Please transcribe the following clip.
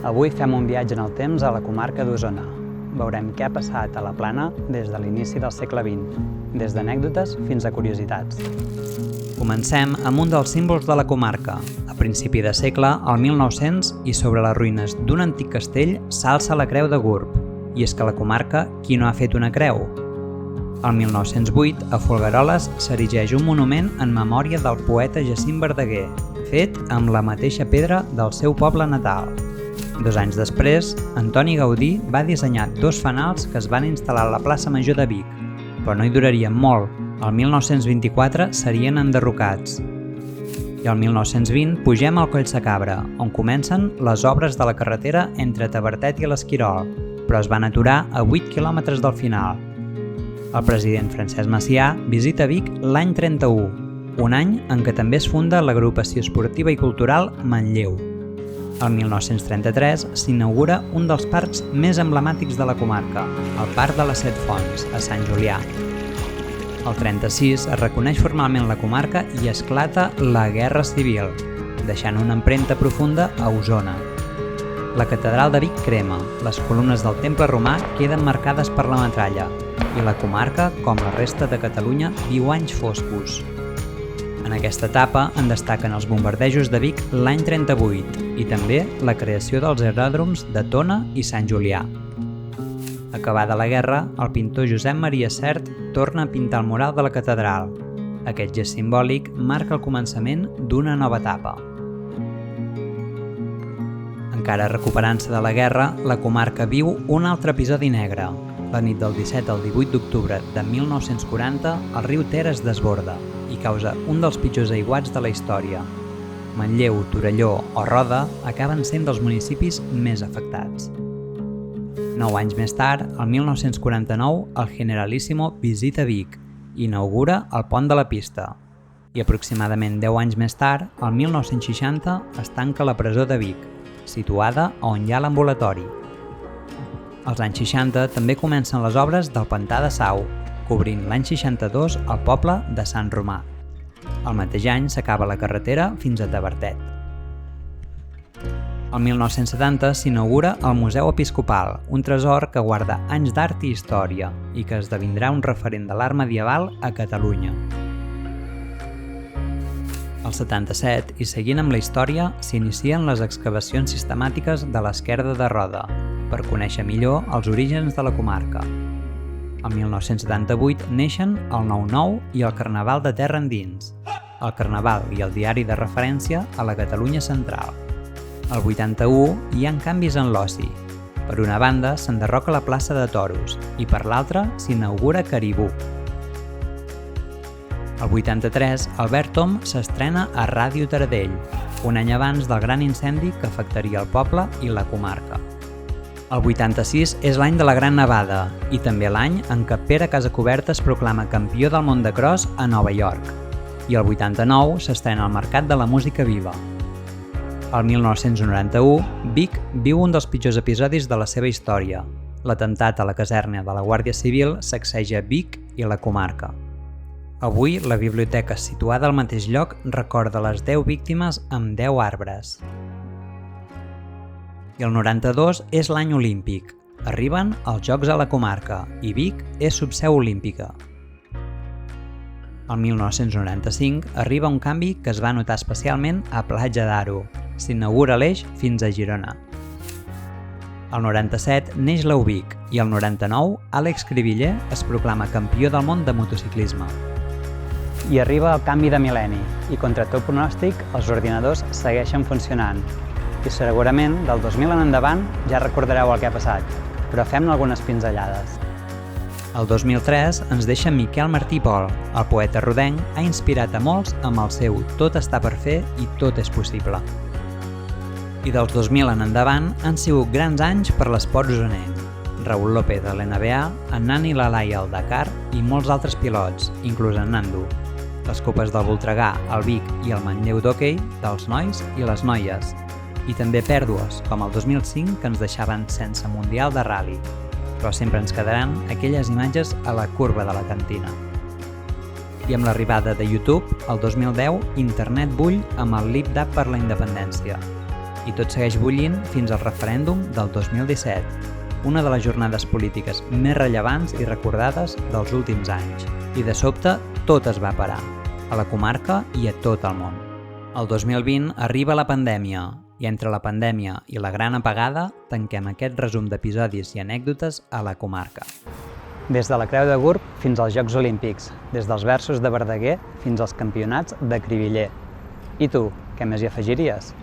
Avui fem un viatge en el temps a la comarca d'Osona. Veurem què ha passat a la Plana des de l'inici del segle XX, des d'anècdotes fins a curiositats. Comencem amb un dels símbols de la comarca. A principi de segle, al 1900, i sobre les ruïnes d'un antic castell s'alça la Creu de Gurb. I és que a la comarca, qui no ha fet una creu? El 1908, a Folgueroles, s'erigeix un monument en memòria del poeta Jacint Verdaguer, fet amb la mateixa pedra del seu poble natal. 2 anys després, Antoni Gaudí va dissenyar 2 fanals que es van instal·lar a la plaça Major de Vic, però no hi durarien molt. El 1924 serien enderrocats. I el 1920 pugem al Collsacabra, on comencen les obres de la carretera entre Tavertet i l'Esquirol, però es van aturar a 8 quilòmetres del final. El president Francesc Macià visita Vic l'any 31, un any en què també es funda l'agrupació esportiva i cultural Manlleu. El 1933 s'inaugura un dels parcs més emblemàtics de la comarca, el Parc de les 7 Fonts, a Sant Julià. El 36 es reconeix formalment la comarca i esclata la Guerra Civil, deixant una empremta profunda a Osona. La catedral de Vic crema, les columnes del temple romà queden marcades per la metralla i la comarca, com la resta de Catalunya, viu anys foscos. En aquesta etapa en destaquen els bombardejos de Vic l'any 38 i també la creació dels aeròdroms de Tona i Sant Julià. Acabada la guerra, el pintor Josep Maria Sert torna a pintar el mural de la catedral. Aquest gest simbòlic marca el començament d'una nova etapa. Encara recuperant-se de la guerra, la comarca viu un altre episodi negre. La nit del 17 al 18 d'octubre de 1940, el riu Ter es desborda i causa un dels pitjors aiguats de la història. Manlleu, Torelló o Roda acaben sent dels municipis més afectats. 9 anys més tard, el 1949, el Generalíssimo visita Vic i inaugura el pont de la pista. I aproximadament 10 anys més tard, el 1960, es tanca la presó de Vic, situada on hi ha l'ambulatori. Als anys 60 també comencen les obres del Pantà de Sau, cobrint l'any 62 el poble de Sant Romà. El mateix any s'acaba la carretera fins a Tavertet. El 1970 s'inaugura el Museu Episcopal, un tresor que guarda anys d'art i història i que esdevindrà un referent de l'art medieval a Catalunya. Al 77, i seguint amb la història, s'inicien les excavacions sistemàtiques de l'Esquerda de Roda, per conèixer millor els orígens de la comarca. El 1978 neixen el 9-9 i el Carnaval de Terra Endins, el Carnaval i el diari de referència a la Catalunya central. El 81 hi ha canvis en l'oci. Per una banda s'enderroca la plaça de Toros i per l'altra s'inaugura Caribú. El 83 Albert Tom s'estrena a Ràdio Taradell, un any abans del gran incendi que afectaria el poble i la comarca. El 86 és l'any de la Gran Nevada i també l'any en què Pere Casacoberta es proclama campió del món de cross a Nova York. I el 89 s'estrena el Mercat de la Música Viva. El 1991, Vic viu un dels pitjors episodis de la seva història. L'atemptat a la caserna de la Guàrdia Civil sacseja Vic i la comarca. Avui, la biblioteca situada al mateix lloc recorda les 10 víctimes amb 10 arbres. I el 92 és l'any olímpic. Arriben els Jocs a la comarca i Vic és subseu olímpica. El 1995 arriba un canvi que es va notar especialment a Platja d'Aro. S'inaugura l'eix fins a Girona. El 97 neix l'Ubic i el 99 Àlex Cribiller es proclama campió del món de motociclisme. I arriba el canvi de mil·lenni i contra tot pronòstic els ordinadors segueixen funcionant. I segurament del 2000 en endavant ja recordareu el que ha passat, però fem algunes pinzellades. El 2003 ens deixa Miquel Martí Pol. El poeta rodenc ha inspirat a molts amb el seu Tot està per fer i tot és possible. I dels 2000 en endavant han sigut grans anys per l'esport osonenc. Raúl López de l'NBA, en Nani Lalai al Dakar i molts altres pilots, inclús en Nando. Les copes del Voltregà, el Vic i el Manlleu d'hoquei dels nois i les noies. I també pèrdues, com el 2005, que ens deixaven sense Mundial de Rally. Però sempre ens quedaran aquelles imatges a la curva de la cantina. I amb l'arribada de YouTube, el 2010, internet bull amb el Lip Dab per la independència. I tot segueix bullint fins al referèndum del 2017, una de les jornades polítiques més rellevants i recordades dels últims anys. I de sobte, tot es va parar, a la comarca i a tot el món. El 2020 arriba la pandèmia, i entre la pandèmia i la gran apagada tanquem aquest resum d'episodis i anècdotes a la comarca. Des de la Creu de Gurb fins als Jocs Olímpics, des dels versos de Verdaguer fins als campionats de Cribiller. I tu, què més hi afegiries?